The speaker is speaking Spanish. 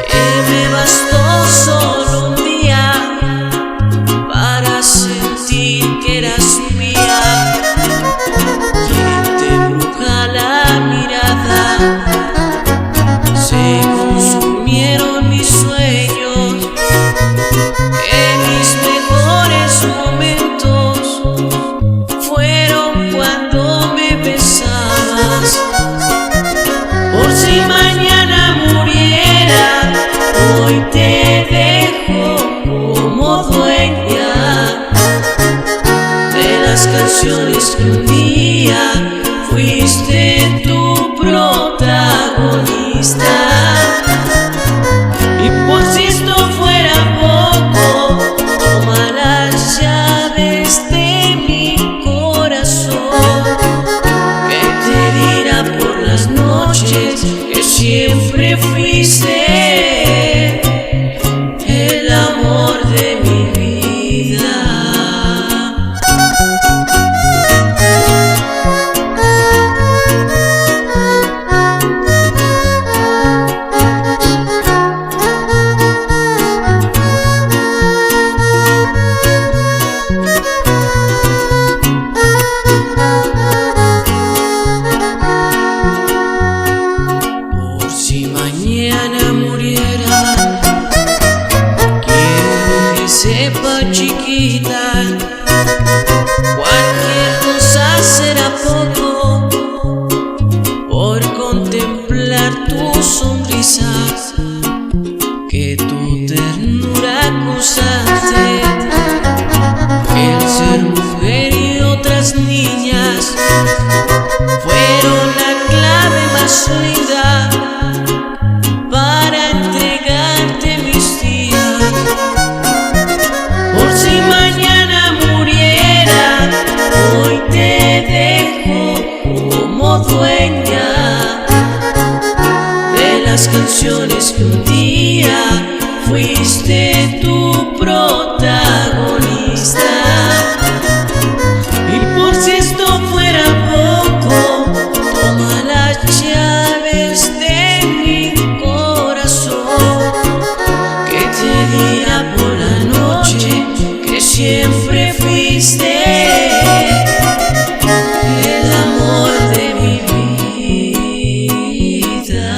que me bastó solo un día para sentir que eras mía. Quien te embruja la mirada, se consumieron mis sueños, en mis mejores momentos fueron cuando me besabas. Por si mañana muriera, hoy te dejo como dueña de las canciones que un día fuiste tu protagonista. Y por si esto fuera poco, toma las llaves de mi corazón, que te dirá por las noches que siempre fuiste el amor de mi vida. Si mañana muriera, quiero que sepa, chiquita, cualquier cosa será poco por contemplar tu sonrisa, que tu ternura acusaste, el ser mujer y otras niñas fueron la clave más linda para entregarte mis días. Por si mañana muriera, hoy te dejo como dueña de las canciones que un día fuiste tu protagonista. Y por si esto fuera poco, toma las llaves de mi corazón, que te dirá por la noche que siempre fuiste el amor de mi vida.